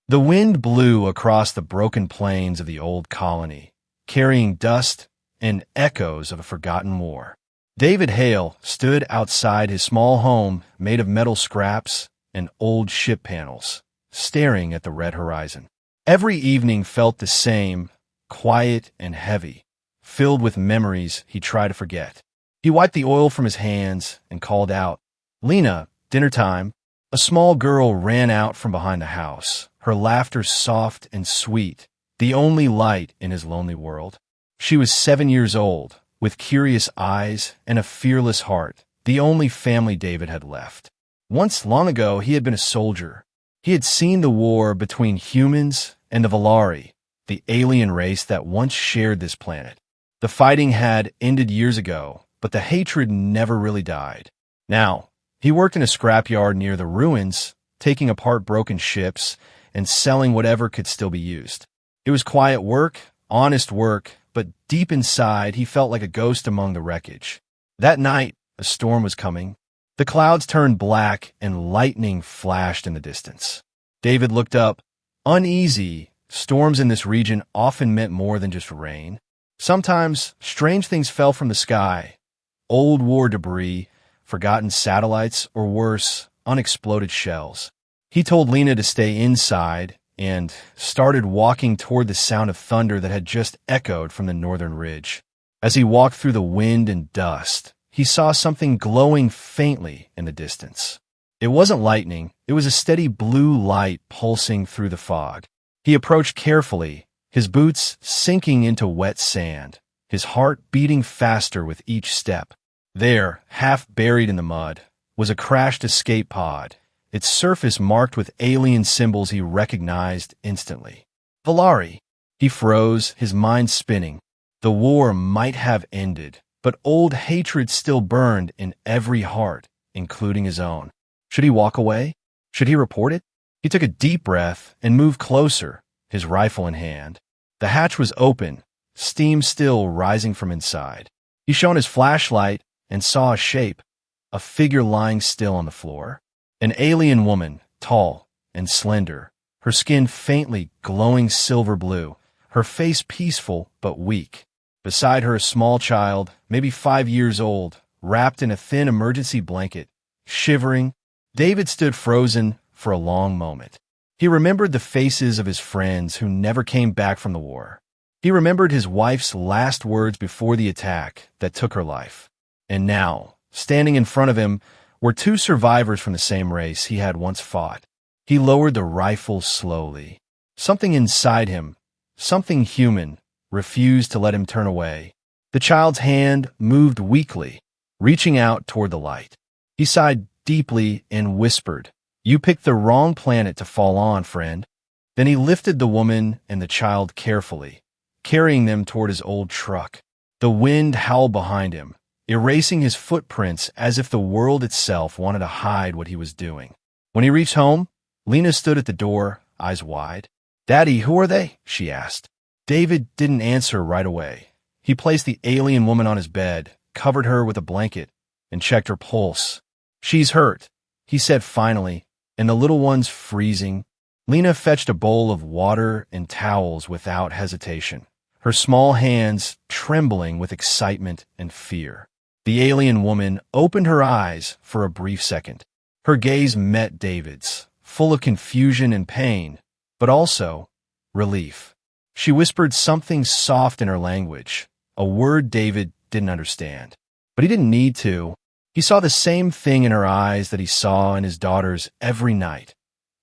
The wind blew across the broken plains of the old colony, carrying dust and echoes of a forgotten war. David Hale stood outside his small home made of metal scraps and old ship panels, staring at the red horizon. Every evening felt the same, quiet and heavy, filled with memories he tried to forget. He wiped the oil from his hands and called out, "Lena, dinner time." A small girl ran out from behind the house, her laughter soft and sweet, the only light in his lonely world. She was 7 years old, with curious eyes and a fearless heart, the only family David had left. Once long ago, he had been a soldier. He had seen the war between humans and the Valari, the alien race that once shared this planet. The fighting had ended years ago, but the hatred never really died. Now, he worked in a scrapyard near the ruins, taking apart broken ships and selling whatever could still be used. It was quiet work, honest work, but deep inside he felt like a ghost among the wreckage. That night, a storm was coming. The clouds turned black and lightning flashed in the distance. David looked up. Uneasy, storms in this region often meant more than just rain. Sometimes, strange things fell from the sky. Old war debris, forgotten satellites, or worse, unexploded shells. He told Lena to stay inside and started walking toward the sound of thunder that had just echoed from the northern ridge. As he walked through the wind and dust, he saw something glowing faintly in the distance. It wasn't lightning, it was a steady blue light pulsing through the fog. He approached carefully, his boots sinking into wet sand, his heart beating faster with each step. There, half buried in the mud, was a crashed escape pod, its surface marked with alien symbols he recognized instantly. Valari. He froze, his mind spinning. The war might have ended, but old hatred still burned in every heart, including his own. Should he walk away? Should he report it? He took a deep breath and moved closer, his rifle in hand. The hatch was open, steam still rising from inside. He shone his flashlight and saw a shape, a figure lying still on the floor. An alien woman, tall and slender, her skin faintly glowing silver blue, her face peaceful but weak. Beside her, a small child, maybe 5 years old, wrapped in a thin emergency blanket, shivering. David stood frozen for a long moment. He remembered the faces of his friends who never came back from the war. He remembered his wife's last words before the attack that took her life. And now, standing in front of him, were 2 survivors from the same race he had once fought. He lowered the rifle slowly. Something inside him, something human, refused to let him turn away. The child's hand moved weakly, reaching out toward the light. He sighed deeply and whispered, "You picked the wrong planet to fall on, friend." Then he lifted the woman and the child carefully, carrying them toward his old truck. The wind howled behind him, erasing his footprints as if the world itself wanted to hide what he was doing. When he reached home, Lena stood at the door, eyes wide. "Daddy, who are they?" she asked. David didn't answer right away. He placed the alien woman on his bed, covered her with a blanket, and checked her pulse. "She's hurt," he said finally, "and the little one's freezing." Lena fetched a bowl of water and towels without hesitation, her small hands trembling with excitement and fear. The alien woman opened her eyes for a brief second. Her gaze met David's, full of confusion and pain, but also relief. She whispered something soft in her language, a word David didn't understand. But he didn't need to. He saw the same thing in her eyes that he saw in his daughter's every night: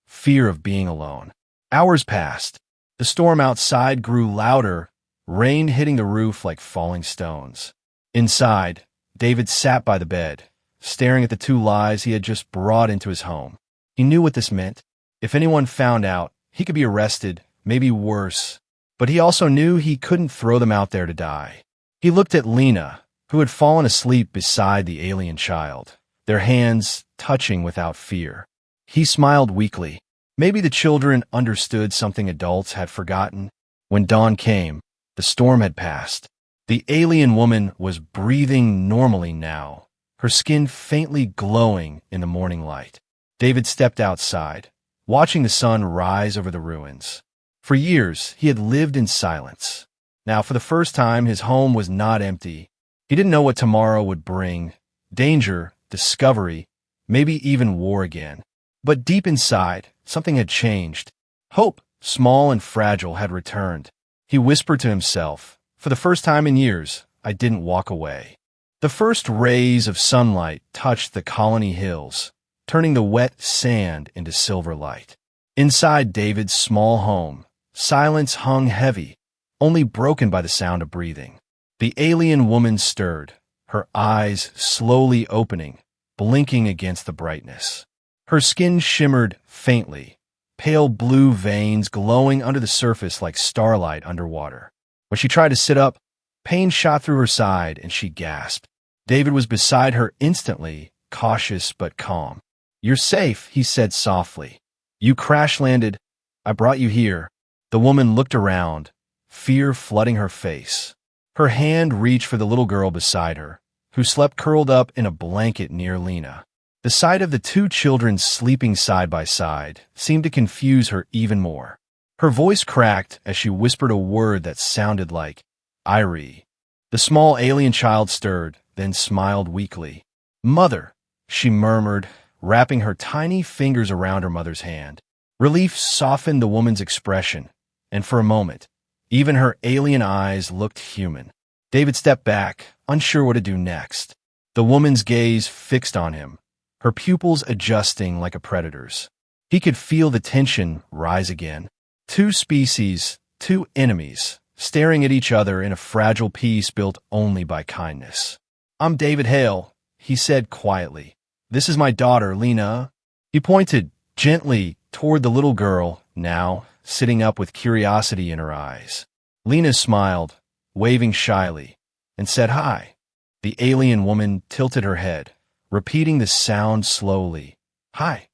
fear of being alone. Hours passed. The storm outside grew louder, rain hitting the roof like falling stones. Inside, David sat by the bed, staring at the 2 lives he had just brought into his home. He knew what this meant. If anyone found out, he could be arrested, maybe worse. But he also knew he couldn't throw them out there to die. He looked at Lena, who had fallen asleep beside the alien child, their hands touching without fear. He smiled weakly. Maybe the children understood something adults had forgotten. When dawn came, the storm had passed. The alien woman was breathing normally now, her skin faintly glowing in the morning light. David stepped outside, watching the sun rise over the ruins. For years, he had lived in silence. Now, for the first time, his home was not empty. He didn't know what tomorrow would bring. Danger, discovery, maybe even war again. But deep inside, something had changed. Hope, small and fragile, had returned. He whispered to himself, "For the first time in years, I didn't walk away." The first rays of sunlight touched the colony hills, turning the wet sand into silver light. Inside David's small home, silence hung heavy, only broken by the sound of breathing. The alien woman stirred, her eyes slowly opening, blinking against the brightness. Her skin shimmered faintly, pale blue veins glowing under the surface like starlight underwater. When she tried to sit up, pain shot through her side and she gasped. David was beside her instantly, cautious but calm. "You're safe," he said softly. "You crash-landed. I brought you here." The woman looked around, fear flooding her face. Her hand reached for the little girl beside her, who slept curled up in a blanket near Lena. The sight of the two children sleeping side by side seemed to confuse her even more. Her voice cracked as she whispered a word that sounded like Irie. The small alien child stirred, then smiled weakly. "Mother," she murmured, wrapping her tiny fingers around her mother's hand. Relief softened the woman's expression, and for a moment, even her alien eyes looked human. David stepped back, unsure what to do next. The woman's gaze fixed on him, her pupils adjusting like a predator's. He could feel the tension rise again. Two species, two enemies, staring at each other in a fragile peace built only by kindness. "I'm David Hale," he said quietly. "This is my daughter, Lena." He pointed gently toward the little girl, now sitting up with curiosity in her eyes. Lena smiled, waving shyly, and said hi. The alien woman tilted her head, repeating the sound slowly, "Hi,"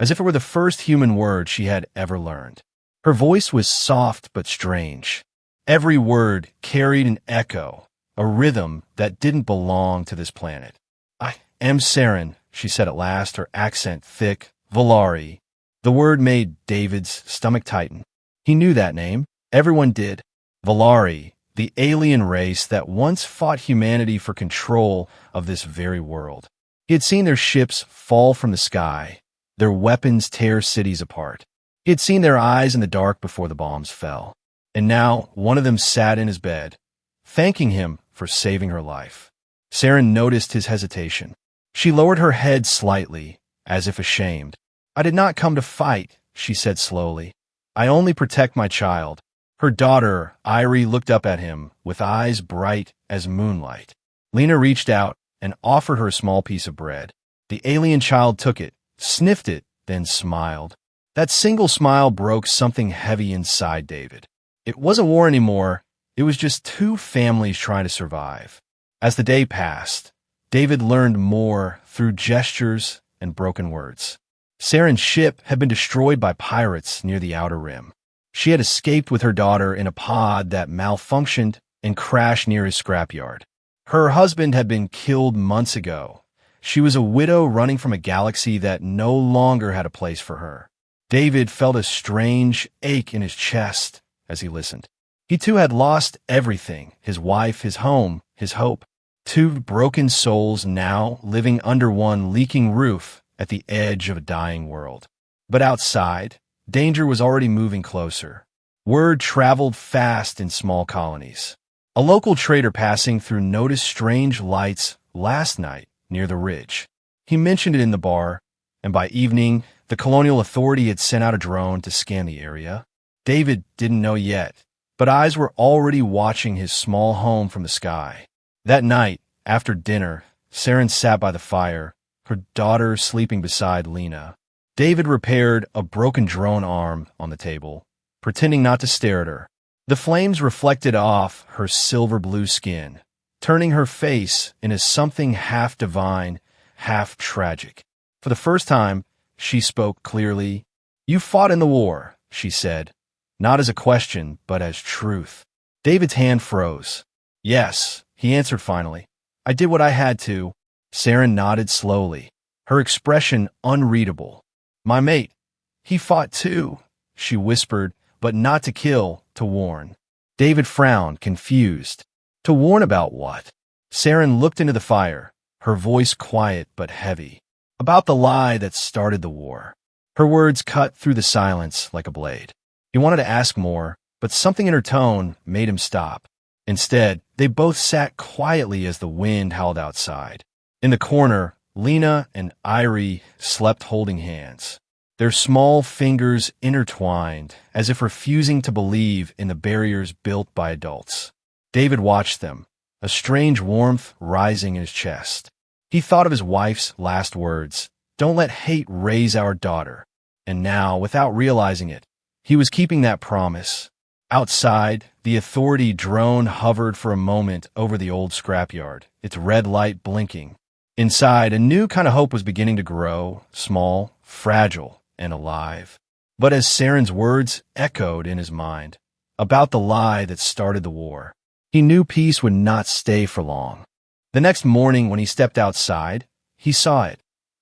as if it were the first human word she had ever learned. Her voice was soft but strange. Every word carried an echo, a rhythm that didn't belong to this planet. "I am Saren," she said at last, her accent thick, Volari. The word made David's stomach tighten. He knew that name. Everyone did. Volari, the alien race that once fought humanity for control of this very world. He had seen their ships fall from the sky, their weapons tear cities apart. He had seen their eyes in the dark before the bombs fell. And now one of them sat in his bed, thanking him for saving her life. Saren noticed his hesitation. She lowered her head slightly, as if ashamed. "I did not come to fight," she said slowly. "I only protect my child." Her daughter, Irie, looked up at him with eyes bright as moonlight. Lena reached out and offered her a small piece of bread. The alien child took it, sniffed it, then smiled. That single smile broke something heavy inside David. It wasn't war anymore. It was just two families trying to survive. As the day passed, David learned more through gestures and broken words. Saren's ship had been destroyed by pirates near the Outer Rim. She had escaped with her daughter in a pod that malfunctioned and crashed near his scrapyard. Her husband had been killed months ago. She was a widow running from a galaxy that no longer had a place for her. David felt a strange ache in his chest as he listened. He too had lost everything, his wife, his home, his hope. Two broken souls now living under one leaking roof at the edge of a dying world. But outside, danger was already moving closer. Word traveled fast in small colonies. A local trader passing through noticed strange lights last night near the ridge. He mentioned it in the bar, and by evening, the colonial authority had sent out a drone to scan the area. David didn't know yet, but eyes were already watching his small home from the sky. That night, after dinner, Saren sat by the fire, her daughter sleeping beside Lena. David repaired a broken drone arm on the table, pretending not to stare at her. The flames reflected off her silver blue skin, turning her face into something half divine, half tragic. For the first time, she spoke clearly. "You fought in the war," she said, not as a question, but as truth. David's hand froze. "Yes," he answered finally. "I did what I had to." Saren nodded slowly, her expression unreadable. "My mate, He fought too, she whispered, but not to kill, to warn. David frowned, confused. To warn about what? Saren looked into the fire, her voice quiet but heavy. About the lie that started the war. Her words cut through the silence like a blade. He wanted to ask more, but something in her tone made him stop. Instead, they both sat quietly as the wind howled outside. In the corner, Lena and Irie slept holding hands, their small fingers intertwined, as if refusing to believe in the barriers built by adults. David watched them, a strange warmth rising in his chest. He thought of his wife's last words, "Don't let hate raise our daughter." And now, without realizing it, he was keeping that promise. Outside, the authority drone hovered for a moment over the old scrapyard, its red light blinking. Inside, a new kind of hope was beginning to grow, small, fragile, and alive. But as Saren's words echoed in his mind, about the lie that started the war, he knew peace would not stay for long. The next morning, when he stepped outside, he saw it.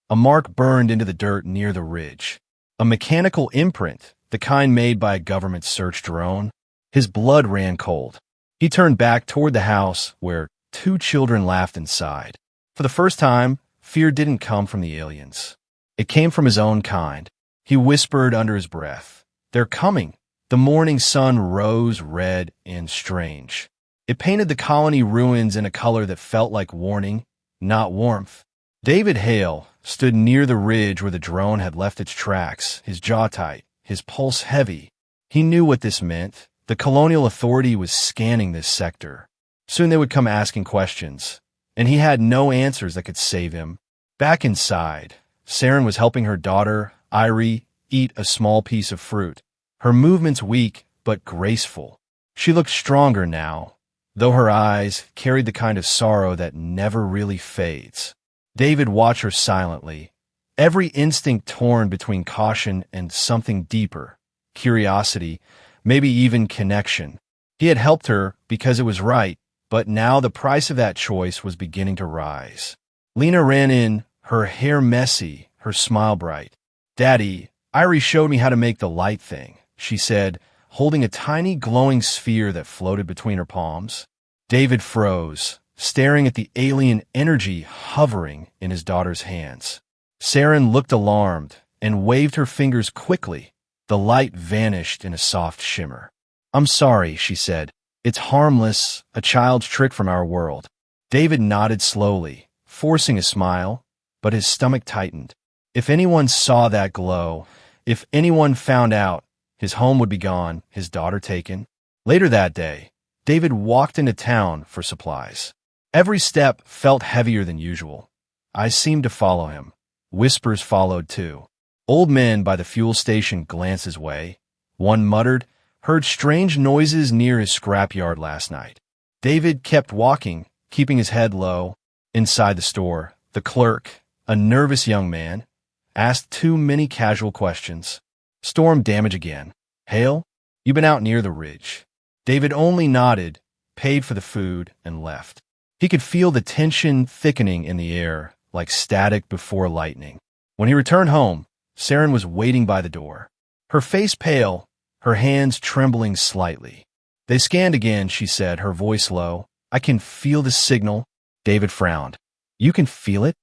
A mark burned into the dirt near the ridge. A mechanical imprint, the kind made by a government search drone. His blood ran cold. He turned back toward the house where 2 children laughed inside. For the first time, fear didn't come from the aliens. It came from his own kind. He whispered under his breath, "They're coming." The morning sun rose red and strange. It painted the colony ruins in a color that felt like warning, not warmth. David Hale stood near the ridge where the drone had left its tracks, his jaw tight, his pulse heavy. He knew what this meant. The colonial authority was scanning this sector. Soon they would come asking questions, and he had no answers that could save him. Back inside, Saren was helping her daughter, Irie, eat a small piece of fruit. Her movements weak but graceful. She looked stronger now, though her eyes carried the kind of sorrow that never really fades. David watched her silently, every instinct torn between caution and something deeper, curiosity, maybe even connection. He had helped her because it was right, but now the price of that choice was beginning to rise. Lena ran in, her hair messy, her smile bright. "Daddy, Irie showed me how to make the light thing," she said, holding a tiny glowing sphere that floated between her palms. David froze, staring at the alien energy hovering in his daughter's hands. Saren looked alarmed and waved her fingers quickly. The light vanished in a soft shimmer. "I'm sorry," she said. "It's harmless, a child's trick from our world." David nodded slowly, forcing a smile, but his stomach tightened. If anyone saw that glow, if anyone found out, his home would be gone, his daughter taken. Later that day, David walked into town for supplies. Every step felt heavier than usual. Eyes seemed to follow him. Whispers followed too. Old men by the fuel station glanced his way. One muttered, "Heard strange noises near his scrapyard last night." David kept walking, keeping his head low. Inside the store, the clerk, a nervous young man, asked too many casual questions. "Storm damage again. Hale, you been out near the ridge?" David only nodded, paid for the food, and left. He could feel the tension thickening in the air, like static before lightning. When he returned home, Saren was waiting by the door. Her face pale, her hands trembling slightly. "They scanned again," she said, her voice low. "I can feel the signal." David frowned. "You can feel it?"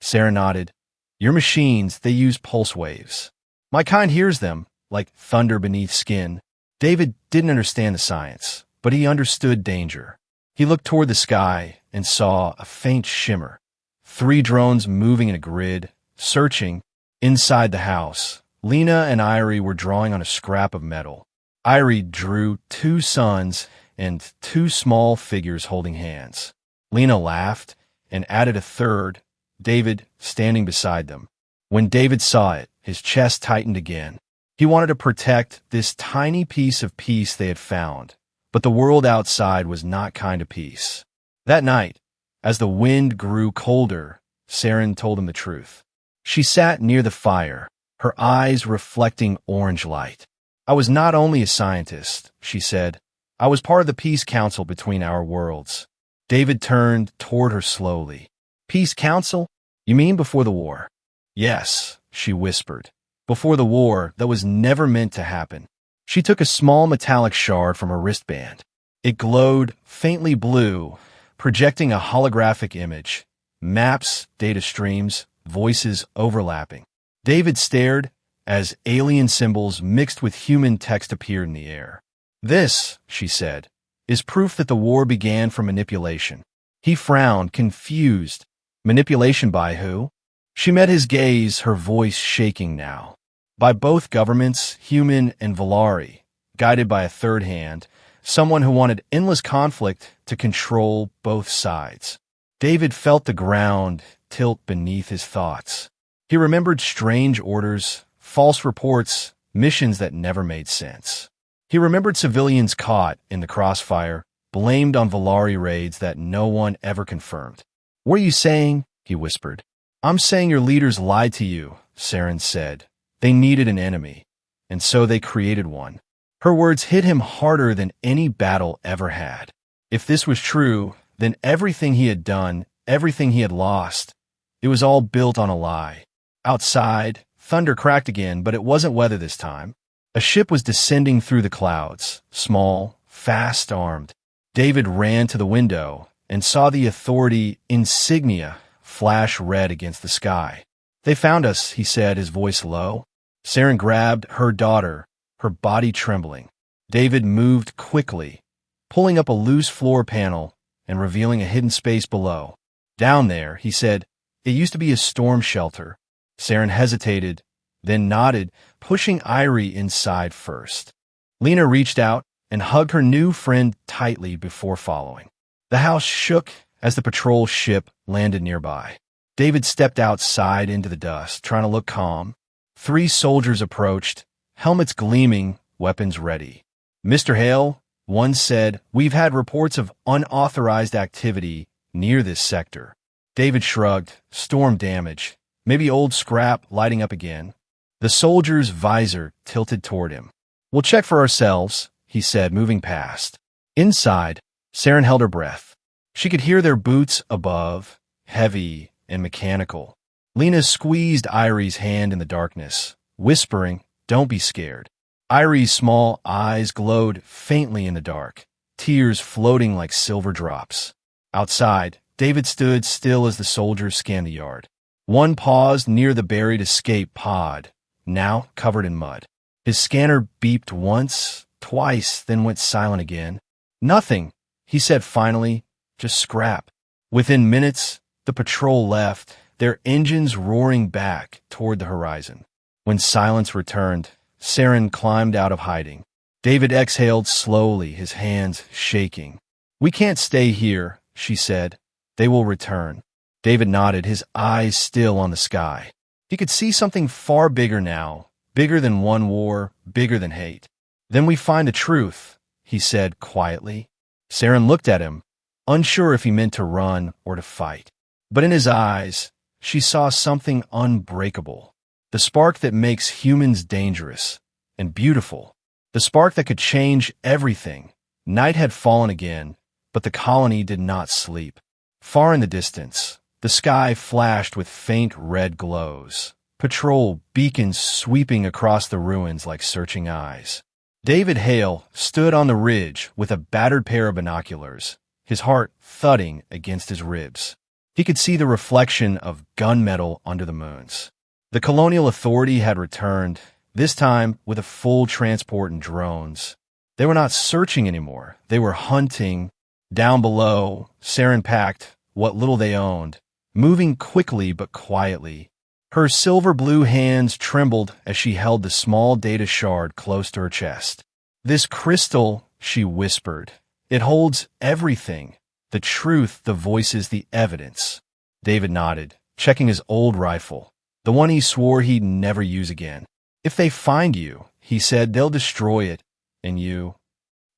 Saren nodded. "Your machines, they use pulse waves. My kind hears them, like thunder beneath skin." David didn't understand the science, but he understood danger. He looked toward the sky and saw a faint shimmer. 3 drones moving in a grid, searching. Inside the house, Lena and Irie were drawing on a scrap of metal. Irie drew 2 suns and 2 small figures holding hands. Lena laughed and added a third, David standing beside them. When David saw it, his chest tightened again. He wanted to protect this tiny piece of peace they had found, but the world outside was not kind of peace. That night, as the wind grew colder, Saren told him the truth. She sat near the fire, her eyes reflecting orange light. "I was not only a scientist," she said. "I was part of the peace council between our worlds." David turned toward her slowly. "Peace council? You mean before the war?" "Yes," she whispered. before the war that was never meant to happen. She took a small metallic shard from her wristband. It glowed faintly blue, projecting a holographic image. Maps, data streams, voices overlapping. David stared as alien symbols mixed with human text appeared in the air. "This," she said, "is proof that the war began from manipulation." He frowned, confused. Manipulation by who? She met his gaze, her voice shaking now. By both governments, human and Volari, guided by a third hand, someone who wanted endless conflict to control both sides. David felt the ground tilt beneath his thoughts. He remembered strange orders, false reports, missions that never made sense. He remembered civilians caught in the crossfire, blamed on Volari raids that no one ever confirmed. "What are you saying?" he whispered. "I'm saying your leaders lied to you," Saren said. "They needed an enemy, and so they created one." Her words hit him harder than any battle ever had. If this was true, then everything he had done, everything he had lost, it was all built on a lie. Outside, thunder cracked again, but it wasn't weather this time. A ship was descending through the clouds, small, fast-armed. David ran to the window and saw the Authority insignia flash red against the sky. "They found us," he said, his voice low. Saren grabbed her daughter, her body trembling. David moved quickly, pulling up a loose floor panel and revealing a hidden space below. "Down there," he said, "it used to be a storm shelter." Saren hesitated, then nodded, pushing Irie inside first. Lena reached out and hugged her new friend tightly before following. The house shook as the patrol ship landed nearby. David stepped outside into the dust, trying to look calm. 3 soldiers approached, helmets gleaming, weapons ready. "Mr. Hale," one said, "we've had reports of unauthorized activity near this sector." David shrugged. "Storm damage. Maybe old scrap lighting up again." The soldier's visor tilted toward him. "We'll check for ourselves," he said, moving past. Inside, Saren held her breath. She could hear their boots above, heavy and mechanical. Lena squeezed Irie's hand in the darkness, whispering, "Don't be scared." Irie's small eyes glowed faintly in the dark, tears floating like silver drops. Outside, David stood still as the soldiers scanned the yard. One paused near the buried escape pod, now covered in mud. His scanner beeped once, twice, then went silent again. "Nothing," he said finally, "just scrap." Within minutes, the patrol left, their engines roaring back toward the horizon. When silence returned, Saren climbed out of hiding. David exhaled slowly, his hands shaking. "We can't stay here," she said. "They will return." David nodded, his eyes still on the sky. He could see something far bigger now, bigger than one war, bigger than hate. "Then we find the truth," he said quietly. Saren looked at him, unsure if he meant to run or to fight. But in his eyes, she saw something unbreakable. The spark that makes humans dangerous and beautiful. The spark that could change everything. Night had fallen again, but the colony did not sleep. Far in the distance, the sky flashed with faint red glows. Patrol beacons sweeping across the ruins like searching eyes. David Hale stood on the ridge with a battered pair of binoculars, his heart thudding against his ribs. He could see the reflection of gunmetal under the moons. The Colonial Authority had returned, this time with a full transport and drones. They were not searching anymore. They were hunting. Down below, Saren packed what little they owned, moving quickly but quietly. Her silver-blue hands trembled as she held the small data shard close to her chest. "This crystal," she whispered, "it holds everything. The truth, the voices, the evidence." David nodded, checking his old rifle, the one he swore he'd never use again. "If they find you," he said, "they'll destroy it. And you."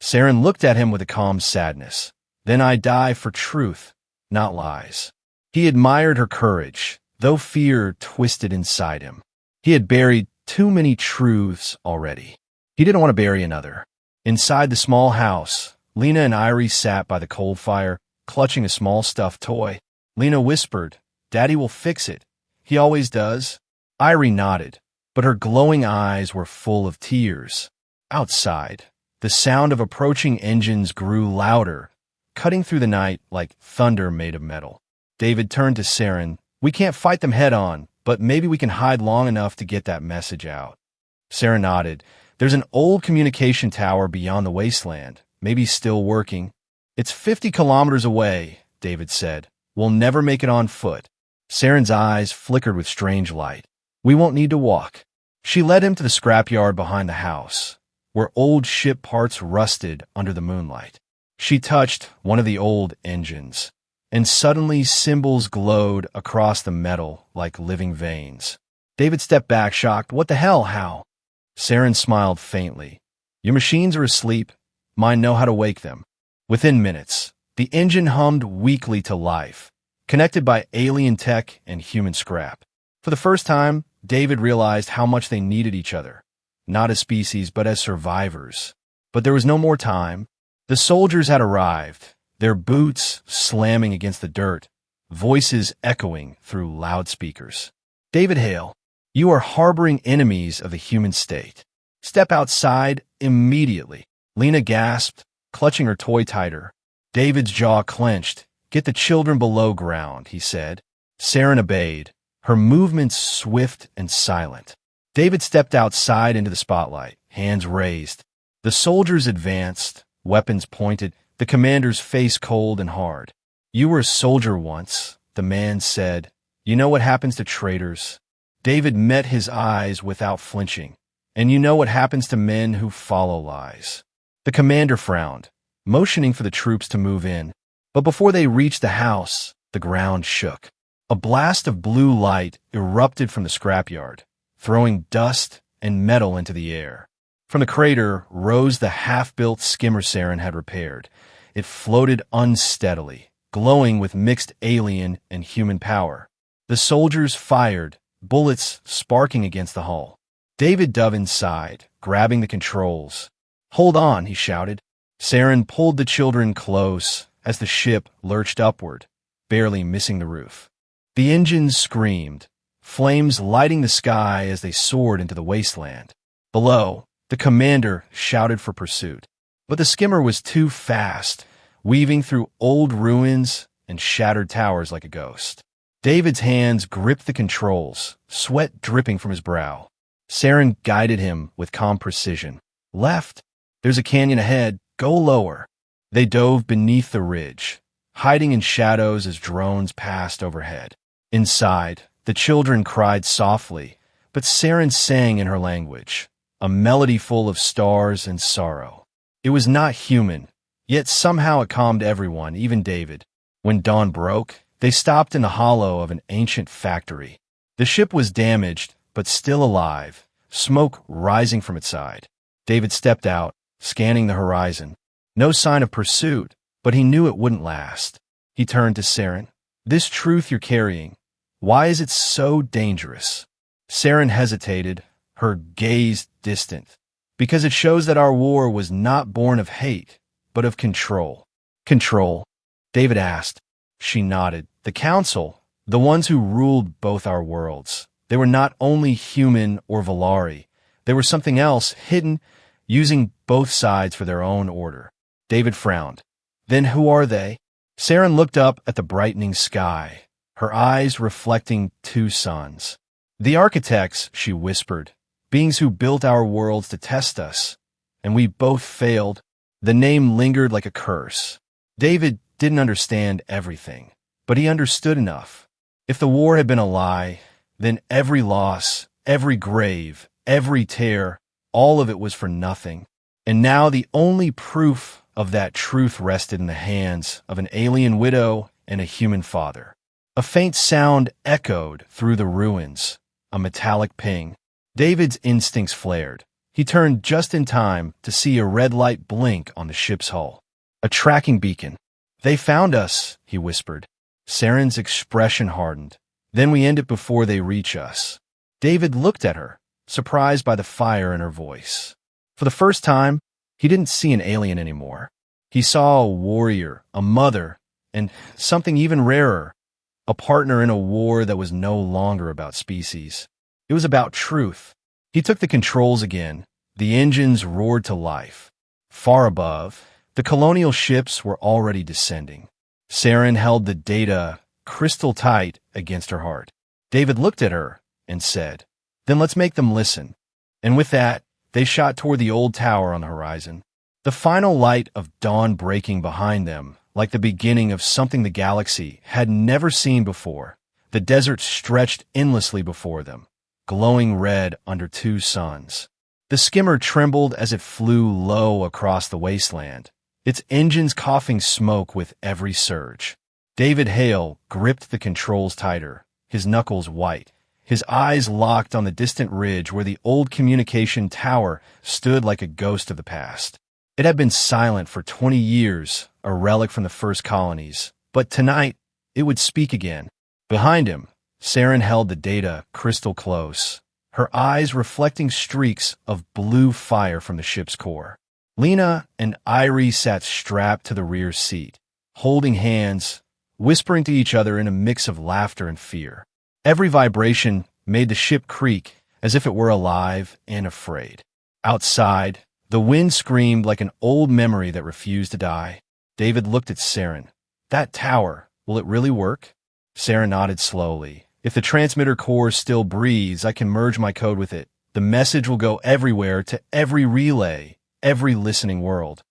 Saren looked at him with a calm sadness. "Then I die for truth, not lies." He admired her courage, though fear twisted inside him. He had buried too many truths already. He didn't want to bury another. Inside the small house, Lena and Irie sat by the coal fire, clutching a small stuffed toy. Lena whispered, "Daddy will fix it. He always does." Irie nodded, but her glowing eyes were full of tears. Outside, the sound of approaching engines grew louder, cutting through the night like thunder made of metal. David turned to Saren. "We can't fight them head-on, but maybe we can hide long enough to get that message out." Saren nodded. "There's an old communication tower beyond the wasteland, maybe still working." "It's 50 kilometers away," David said. "We'll never make it on foot." Saren's eyes flickered with strange light. "We won't need to walk." She led him to the scrapyard behind the house, where old ship parts rusted under the moonlight. She touched one of the old engines, and suddenly symbols glowed across the metal like living veins. David stepped back, shocked. "What the hell? How?" Saren smiled faintly. "Your machines are asleep. Mine know how to wake them." Within minutes, the engine hummed weakly to life, connected by alien tech and human scrap. For the first time, David realized how much they needed each other, not as species, but as survivors. But there was no more time. The soldiers had arrived, their boots slamming against the dirt, voices echoing through loudspeakers. "David Hale, you are harboring enemies of the human state. Step outside immediately." Lena gasped, clutching her toy tighter. David's jaw clenched. "Get the children below ground," he said. Saren obeyed, her movements swift and silent. David stepped outside into the spotlight, hands raised. The soldiers advanced, weapons pointed, the commander's face cold and hard. "You were a soldier once," the man said. "You know what happens to traitors." David met his eyes without flinching. "And you know what happens to men who follow lies." The commander frowned, motioning for the troops to move in. But before they reached the house, the ground shook. A blast of blue light erupted from the scrapyard, throwing dust and metal into the air. From the crater rose the half-built skimmer Saren had repaired. It floated unsteadily, glowing with mixed alien and human power. The soldiers fired, bullets sparking against the hull. David dove inside, grabbing the controls. "Hold on," he shouted. Saren pulled the children close as the ship lurched upward, barely missing the roof. The engines screamed, flames lighting the sky as they soared into the wasteland. Below, the commander shouted for pursuit. But the skimmer was too fast, weaving through old ruins and shattered towers like a ghost. David's hands gripped the controls, sweat dripping from his brow. Saren guided him with calm precision. "Left. There's a canyon ahead. Go lower." They dove beneath the ridge, hiding in shadows as drones passed overhead. Inside, the children cried softly, but Saren sang in her language, a melody full of stars and sorrow. It was not human, yet somehow it calmed everyone, even David. When dawn broke, they stopped in the hollow of an ancient factory. The ship was damaged, but still alive, smoke rising from its side. David stepped out, scanning the horizon. No sign of pursuit, but he knew it wouldn't last. He turned to Saren. "This truth you're carrying, why is it so dangerous?" Saren hesitated, her gaze distant. "Because it shows that our war was not born of hate, but of control." "Control?" David asked. She nodded. "The Council, the ones who ruled both our worlds, they were not only human or Valari, they were something else, hidden, using both sides for their own order." David frowned. "Then who are they?" Saren looked up at the brightening sky, her eyes reflecting two suns. "The architects," she whispered, "beings who built our worlds to test us, and we both failed." The name lingered like a curse. David didn't understand everything, but he understood enough. If the war had been a lie, then every loss, every grave, every tear, all of it was for nothing. And now the only proof of that truth rested in the hands of an alien widow and a human father. A faint sound echoed through the ruins, a metallic ping. David's instincts flared. He turned just in time to see a red light blink on the ship's hull. A tracking beacon. "They found us," he whispered. Saren's expression hardened. "Then we end it before they reach us." David looked at her, surprised by the fire in her voice. For the first time, he didn't see an alien anymore. He saw a warrior, a mother, and something even rarer, a partner in a war that was no longer about species. It was about truth. He took the controls again. The engines roared to life. Far above, the colonial ships were already descending. Saren held the data crystal tight against her heart. David looked at her and said, "Then let's make them listen." And with that, they shot toward the old tower on the horizon. The final light of dawn breaking behind them, like the beginning of something the galaxy had never seen before. The desert stretched endlessly before them, glowing red under two suns. The skimmer trembled as it flew low across the wasteland, its engines coughing smoke with every surge. David Hale gripped the controls tighter, his knuckles white, his eyes locked on the distant ridge where the old communication tower stood like a ghost of the past. It had been silent for 20 years, a relic from the first colonies, but tonight it would speak again. Behind him, Saren held the data crystal close, her eyes reflecting streaks of blue fire from the ship's core. Lena and Irie sat strapped to the rear seat, holding hands, whispering to each other in a mix of laughter and fear. Every vibration made the ship creak as if it were alive and afraid. Outside, the wind screamed like an old memory that refused to die. David looked at Saren. "That tower, will it really work?" Saren nodded slowly. "If the transmitter core still breathes, I can merge my code with it. The message will go everywhere to every relay, every listening world."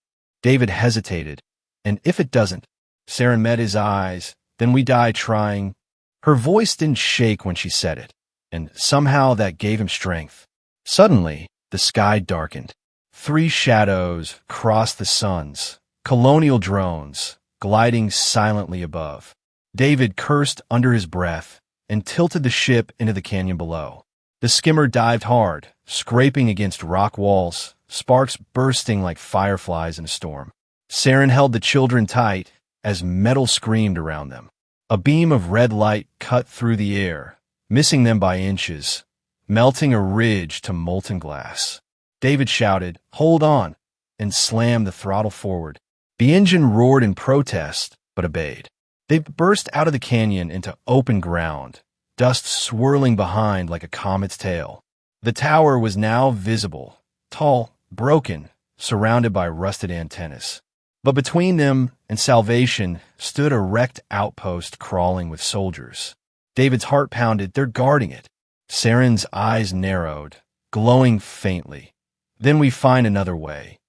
David hesitated. "And if it doesn't?" Saren met his eyes. "Then we die trying." Her voice didn't shake when she said it, and somehow that gave him strength. Suddenly, the sky darkened. 3 shadows crossed the suns, colonial drones, gliding silently above. David cursed under his breath and tilted the ship into the canyon below. The skimmer dived hard, scraping against rock walls, sparks bursting like fireflies in a storm. Saren held the children tight as metal screamed around them. A beam of red light cut through the air, missing them by inches, melting a ridge to molten glass. David shouted, "Hold on," and slammed the throttle forward. The engine roared in protest, but obeyed. They burst out of the canyon into open ground, dust swirling behind like a comet's tail. The tower was now visible, tall, broken, surrounded by rusted antennas. But between them and salvation stood a wrecked outpost crawling with soldiers. David's heart pounded. "They're guarding it." Saren's eyes narrowed, glowing faintly. "Then we find another way."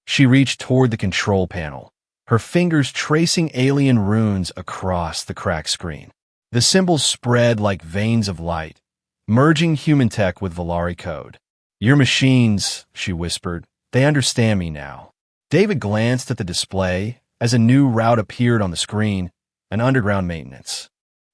She reached toward the control panel, her fingers tracing alien runes across the cracked screen. The symbols spread like veins of light, merging human tech with Volari code. "Your machines," she whispered. "They understand me now." David glanced at the display as a new route appeared on the screen, an underground maintenance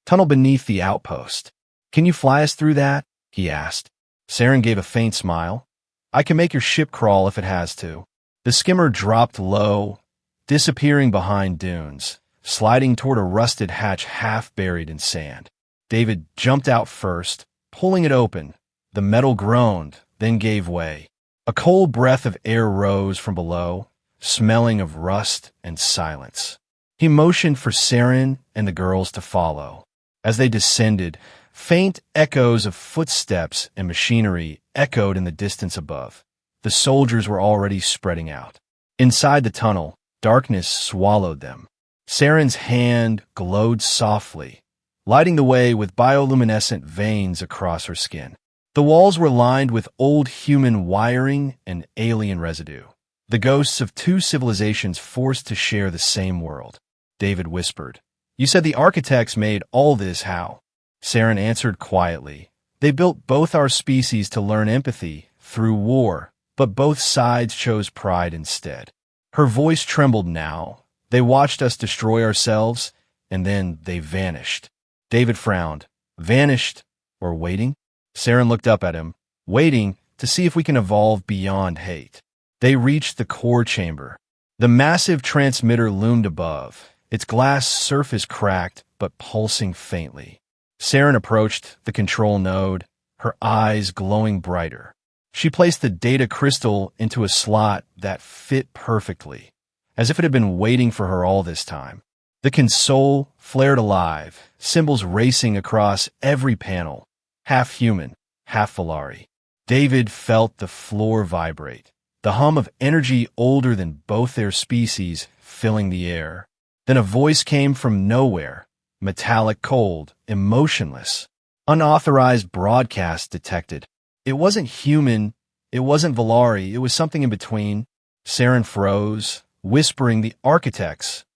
tunnel beneath the outpost. "Can you fly us through that?" he asked. Saren gave a faint smile. "I can make your ship crawl if it has to." The skimmer dropped low, disappearing behind dunes, sliding toward a rusted hatch half buried in sand. David jumped out first, pulling it open. The metal groaned, then gave way. A cold breath of air rose from below, smelling of rust and silence. He motioned for Saren and the girls to follow. As they descended, faint echoes of footsteps and machinery echoed in the distance above. The soldiers were already spreading out. Inside the tunnel, darkness swallowed them. Saren's hand glowed softly, lighting the way with bioluminescent veins across her skin. The walls were lined with old human wiring and alien residue, the ghosts of 2 civilizations forced to share the same world. David whispered, "You said the architects made all this how?" Saren answered quietly, "They built both our species to learn empathy through war, but both sides chose pride instead." Her voice trembled now. "They watched us destroy ourselves, and then they vanished." David frowned. "Vanished or waiting?" Saren looked up at him, "Waiting to see if we can evolve beyond hate." They reached the core chamber. The massive transmitter loomed above, its glass surface cracked but pulsing faintly. Saren approached the control node, her eyes glowing brighter. She placed the data crystal into a slot that fit perfectly, as if it had been waiting for her all this time. The console flared alive, symbols racing across every panel, half human, half Volari. David felt the floor vibrate, the hum of energy older than both their species filling the air. Then a voice came from nowhere, metallic cold, emotionless. Unauthorized broadcast detected. It wasn't human, it wasn't Valari, it was something in between. Saren froze, whispering the architects.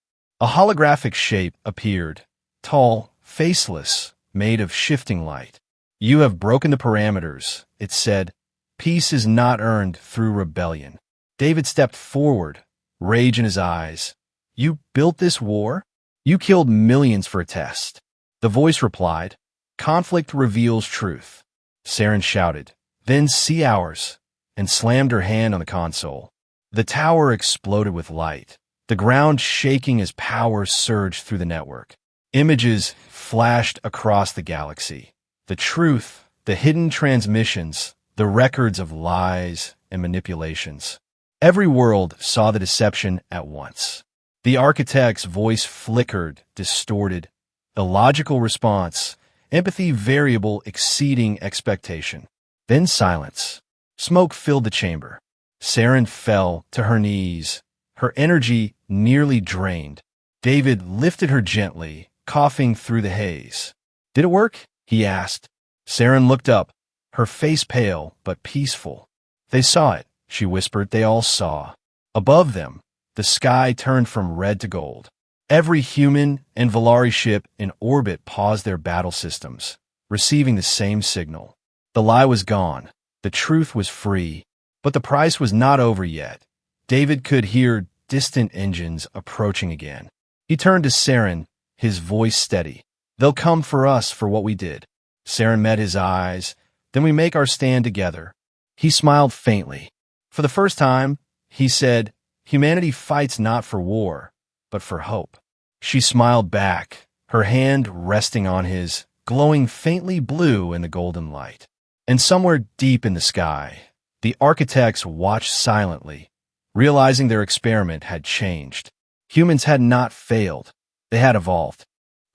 A holographic shape appeared, tall, faceless, made of shifting light. You have broken the parameters, it said. Peace is not earned through rebellion. David stepped forward, rage in his eyes. You built this war? You killed millions for a test. The voice replied, conflict reveals truth. Saren shouted, then see ours, and slammed her hand on the console. The tower exploded with light, the ground shaking as power surged through the network. Images flashed across the galaxy. The truth, the hidden transmissions, the records of lies and manipulations. Every world saw the deception at once. The architect's voice flickered, distorted. Illogical response, empathy variable exceeding expectation. Then silence. Smoke filled the chamber. Saren fell to her knees, her energy nearly drained. David lifted her gently, coughing through the haze. Did it work? He asked. Saren looked up, her face pale but peaceful. They saw it, she whispered. They all saw. Above them, the sky turned from red to gold. Every human and Valari ship in orbit paused their battle systems, receiving the same signal. The lie was gone. The truth was free. But the price was not over yet. David could hear distant engines approaching again. He turned to Saren, his voice steady. They'll come for us for what we did. Saren met his eyes. Then we make our stand together. He smiled faintly. For the first time, he said, humanity fights not for war, but for hope. She smiled back, her hand resting on his, glowing faintly blue in the golden light. And somewhere deep in the sky, the architects watched silently, realizing their experiment had changed. Humans had not failed. They had evolved.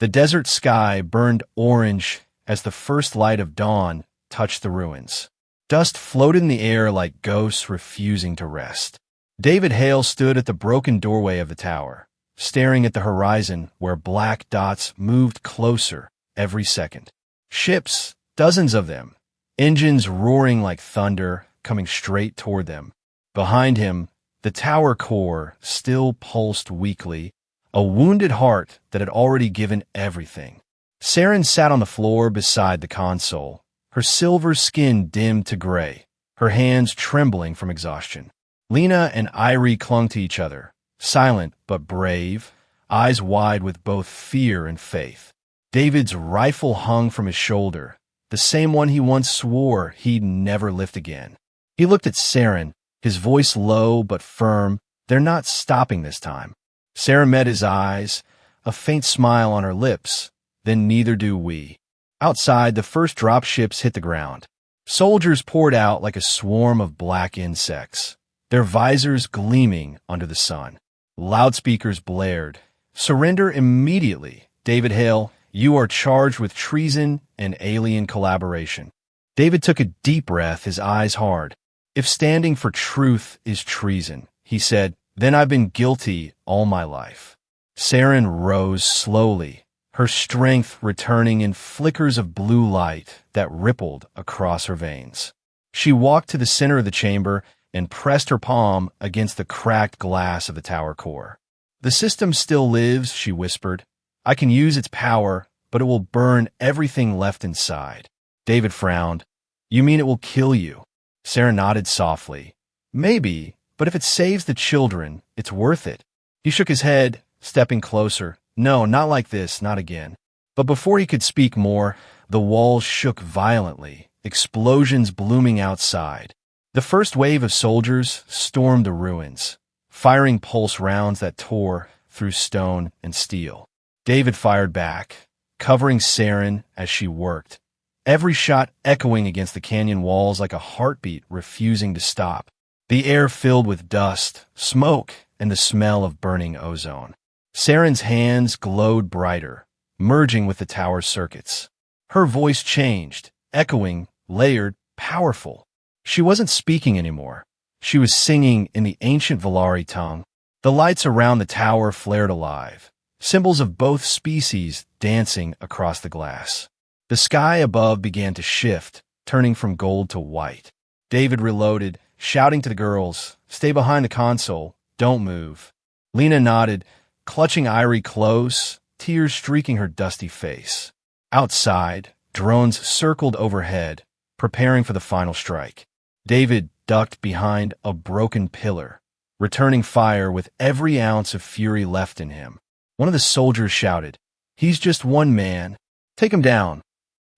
The desert sky burned orange as the first light of dawn touched the ruins. Dust floated in the air like ghosts refusing to rest. David Hale stood at the broken doorway of the tower, staring at the horizon where black dots moved closer every second. Ships, dozens of them, engines roaring like thunder, coming straight toward them. Behind him, the tower core still pulsed weakly, a wounded heart that had already given everything. Saren sat on the floor beside the console, her silver skin dimmed to gray, her hands trembling from exhaustion. Lena and Irie clung to each other, silent but brave, eyes wide with both fear and faith. David's rifle hung from his shoulder, the same one he once swore he'd never lift again. He looked at Saren, his voice low but firm. They're not stopping this time. Saren met his eyes, a faint smile on her lips. Then neither do we. Outside, the first drop ships hit the ground. Soldiers poured out like a swarm of black insects, their visors gleaming under the sun. Loudspeakers blared. Surrender immediately. David Hale, you are charged with treason and alien collaboration. David took a deep breath, his eyes hard. If standing for truth is treason, he said, then I've been guilty all my life. Saren rose slowly, her strength returning in flickers of blue light that rippled across her veins. She walked to the center of the chamber and pressed her palm against the cracked glass of the tower core. The system still lives, she whispered. I can use its power, but it will burn everything left inside. David frowned. You mean it will kill you? Saren nodded softly. Maybe, but if it saves the children, it's worth it. He shook his head, stepping closer. No, not like this, not again. But before he could speak more, the walls shook violently, explosions blooming outside. The first wave of soldiers stormed the ruins, firing pulse rounds that tore through stone and steel. David fired back, covering Saren as she worked, every shot echoing against the canyon walls like a heartbeat refusing to stop. The air filled with dust, smoke, and the smell of burning ozone. Saren's hands glowed brighter, merging with the tower's circuits. Her voice changed, echoing, layered, powerful. She wasn't speaking anymore. She was singing in the ancient Valari tongue. The lights around the tower flared alive, symbols of both species dancing across the glass. The sky above began to shift, turning from gold to white. David reloaded, shouting to the girls, "Stay behind the console. Don't move." Lena nodded, clutching Irie close, tears streaking her dusty face. Outside, drones circled overhead, preparing for the final strike. David ducked behind a broken pillar, returning fire with every ounce of fury left in him. One of the soldiers shouted, "He's just one man. Take him down."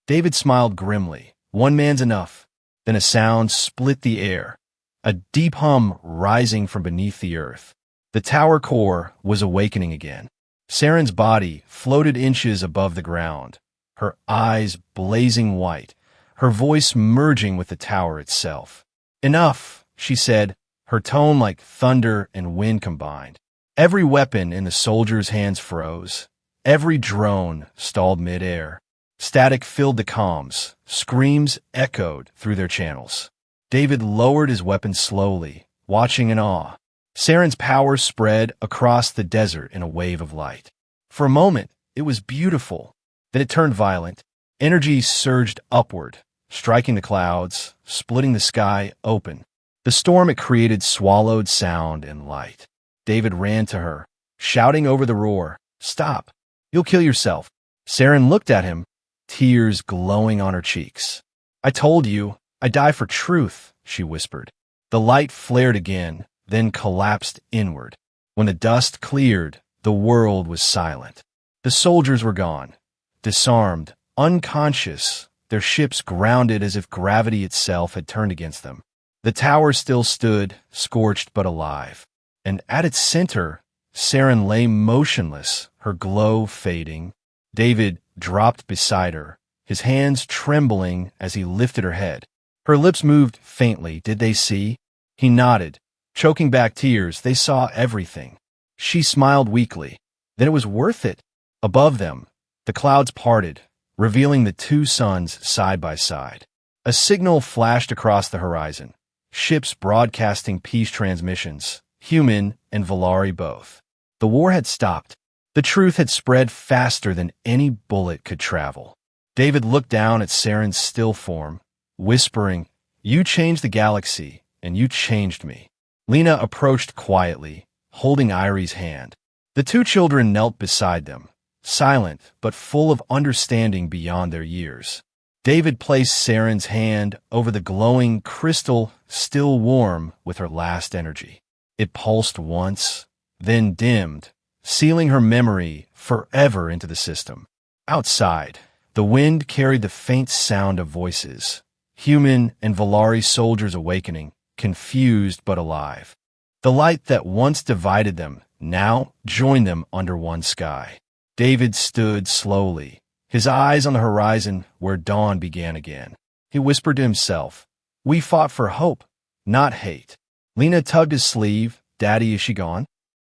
David smiled grimly. "One man's enough." Then a sound split the air, a deep hum rising from beneath the earth. The tower core was awakening again. Saren's body floated inches above the ground, her eyes blazing white, her voice merging with the tower itself. "Enough," she said, her tone like thunder and wind combined. Every weapon in the soldiers' hands froze. Every drone stalled midair. Static filled the comms. Screams echoed through their channels. David lowered his weapon slowly, watching in awe. Saren's power spread across the desert in a wave of light. For a moment, it was beautiful. Then it turned violent. Energy surged upward, striking the clouds, splitting the sky open. The storm it created swallowed sound and light. David ran to her, shouting over the roar, "Stop! You'll kill yourself." Saren looked at him, tears glowing on her cheeks. "I told you, I die for truth," she whispered. The light flared again, then collapsed inward. When the dust cleared, the world was silent. The soldiers were gone, disarmed, unconscious, their ships grounded as if gravity itself had turned against them. The tower still stood, scorched but alive. And at its center, Saren lay motionless, her glow fading. David dropped beside her, his hands trembling as he lifted her head. Her lips moved faintly. Did they see? He nodded, choking back tears. They saw everything. She smiled weakly. Then it was worth it. Above them, the clouds parted, revealing the two suns side by side. A signal flashed across the horizon. Ships broadcasting peace transmissions, human and Valari both. The war had stopped. The truth had spread faster than any bullet could travel. David looked down at Saren's still form, whispering, "You changed the galaxy, and you changed me." Lena approached quietly, holding Irie's hand. The two children knelt beside them, silent but full of understanding beyond their years. David placed Saren's hand over the glowing crystal, still warm with her last energy. It pulsed once, then dimmed, sealing her memory forever into the system. Outside, the wind carried the faint sound of voices, human and Valari soldiers awakening, confused but alive. The light that once divided them now joined them under one sky. David stood slowly, his eyes on the horizon where dawn began again. He whispered to himself, "We fought for hope, not hate." Lena tugged his sleeve. "Daddy, is she gone?"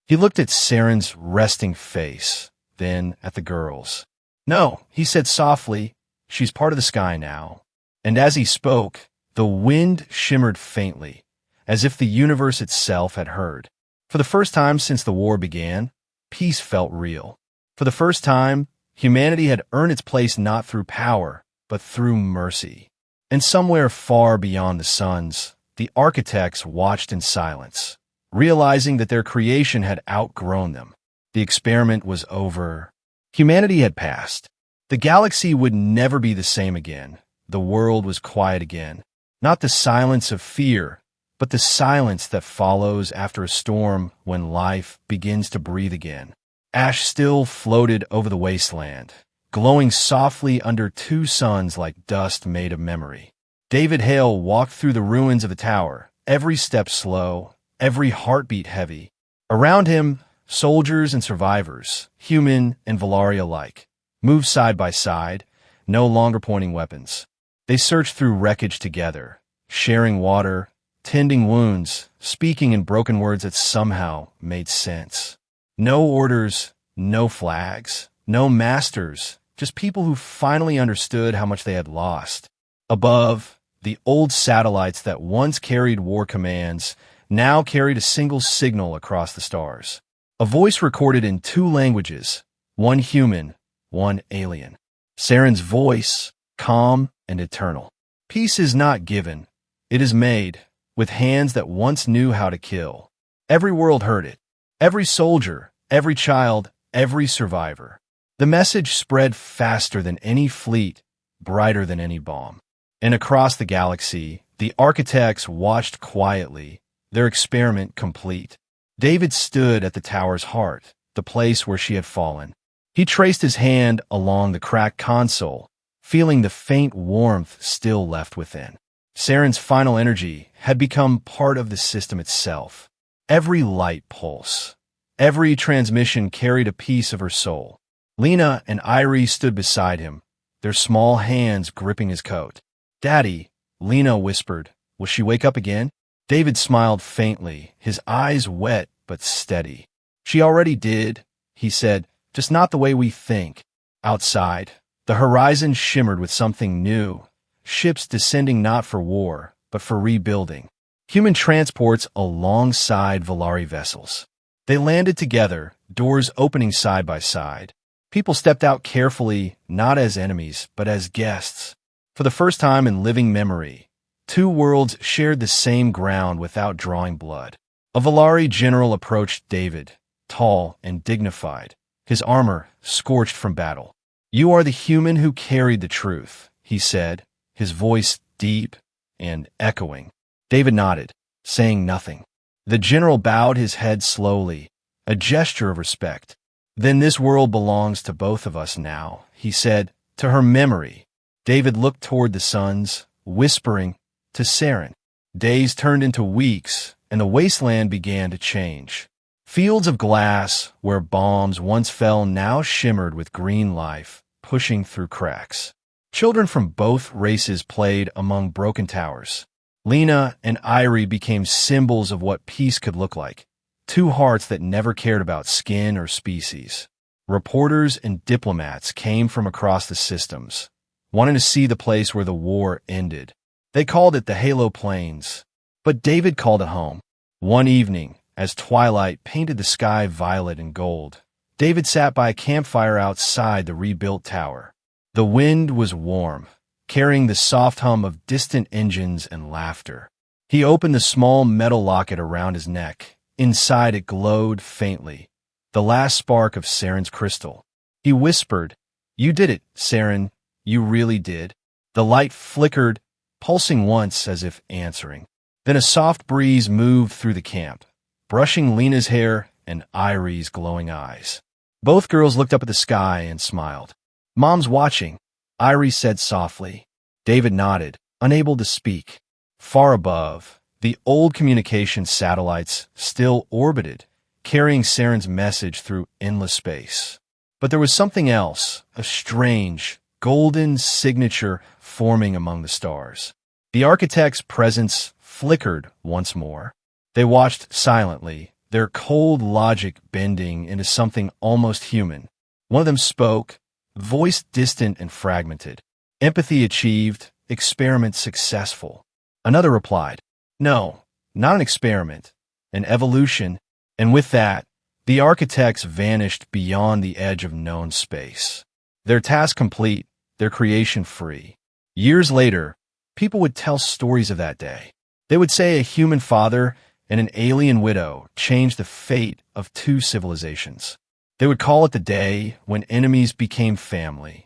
He looked at Saren's resting face, then at the girls. "No," he said softly, "she's part of the sky now." And as he spoke, the wind shimmered faintly, as if the universe itself had heard. For the first time since the war began, peace felt real. For the first time, humanity had earned its place not through power, but through mercy. And somewhere far beyond the suns, the architects watched in silence, realizing that their creation had outgrown them. The experiment was over. Humanity had passed. The galaxy would never be the same again. The world was quiet again. Not the silence of fear, but the silence that follows after a storm when life begins to breathe again. Ash still floated over the wasteland, glowing softly under two suns like dust made of memory. David Hale walked through the ruins of the tower, every step slow, every heartbeat heavy. Around him, soldiers and survivors, human and Valari alike, moved side by side, no longer pointing weapons. They searched through wreckage together, sharing water, tending wounds, speaking in broken words that somehow made sense. No orders, no flags, no masters, just people who finally understood how much they had lost. Above, the old satellites that once carried war commands now carried a single signal across the stars. A voice recorded in two languages, one human, one alien. Saren's voice, calm and eternal. Peace is not given, it is made, with hands that once knew how to kill. Every world heard it. Every soldier, every child, every survivor. The message spread faster than any fleet, brighter than any bomb. And across the galaxy, the architects watched quietly, their experiment complete. David stood at the tower's heart, the place where she had fallen. He traced his hand along the cracked console, feeling the faint warmth still left within. Saren's final energy had become part of the system itself. Every light pulse, every transmission carried a piece of her soul. Lena and Irie stood beside him, their small hands gripping his coat. "Daddy," Lena whispered, "will she wake up again?" David smiled faintly, his eyes wet but steady. "She already did," he said, "just not the way we think." Outside, the horizon shimmered with something new, ships descending not for war, but for rebuilding. Human transports alongside Volari vessels. They landed together, doors opening side by side. People stepped out carefully, not as enemies, but as guests. For the first time in living memory, two worlds shared the same ground without drawing blood. A Volari general approached David, tall and dignified, his armor scorched from battle. "You are the human who carried the truth," he said, his voice deep and echoing. David nodded, saying nothing. The general bowed his head slowly, a gesture of respect. "Then this world belongs to both of us now," he said, "to her memory." David looked toward the suns, whispering, "To Saren." Days turned into weeks, and the wasteland began to change. Fields of glass, where bombs once fell, now shimmered with green life, pushing through cracks. Children from both races played among broken towers. Lena and Irie became symbols of what peace could look like, two hearts that never cared about skin or species. Reporters and diplomats came from across the systems, wanting to see the place where the war ended. They called it the Halo Plains, but David called it home. One evening, as twilight painted the sky violet and gold, David sat by a campfire outside the rebuilt tower. The wind was warm, carrying the soft hum of distant engines and laughter. He opened the small metal locket around his neck. Inside it glowed faintly, the last spark of Saren's crystal. He whispered, "You did it, Saren. You really did." The light flickered, pulsing once as if answering. Then a soft breeze moved through the camp, brushing Lena's hair and Irie's glowing eyes. Both girls looked up at the sky and smiled. "Mom's watching," Irie said softly. David nodded, unable to speak. Far above, the old communication satellites still orbited, carrying Saren's message through endless space. But there was something else, a strange, golden signature forming among the stars. The architect's presence flickered once more. They watched silently, their cold logic bending into something almost human. One of them spoke, voice distant and fragmented. "Empathy achieved, experiment successful." Another replied, "No, not an experiment, an evolution." And with that, the architects vanished beyond the edge of known space. Their task complete, their creation free. Years later, people would tell stories of that day. They would say a human father and an alien widow changed the fate of two civilizations. They would call it the day when enemies became family,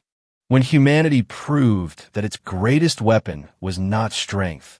when humanity proved that its greatest weapon was not strength,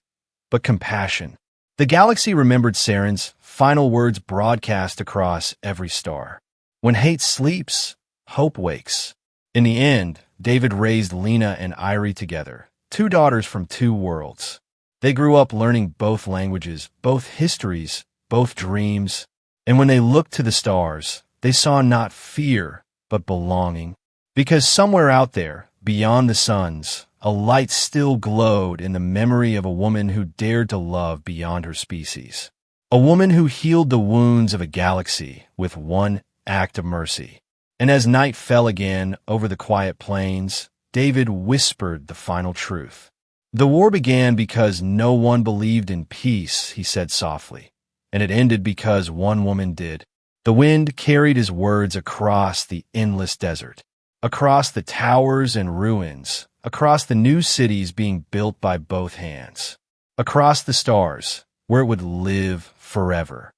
but compassion. The galaxy remembered Saren's final words broadcast across every star. When hate sleeps, hope wakes. In the end, David raised Lena and Irie together, two daughters from two worlds. They grew up learning both languages, both histories, both dreams. And when they looked to the stars, they saw not fear, but belonging. Because somewhere out there, beyond the suns, a light still glowed in the memory of a woman who dared to love beyond her species. A woman who healed the wounds of a galaxy with one act of mercy. And as night fell again over the quiet plains, David whispered the final truth. The war began because no one believed in peace, he said softly, and it ended because one woman did. The wind carried his words across the endless desert, across the towers and ruins, across the new cities being built by both hands, across the stars, where it would live forever.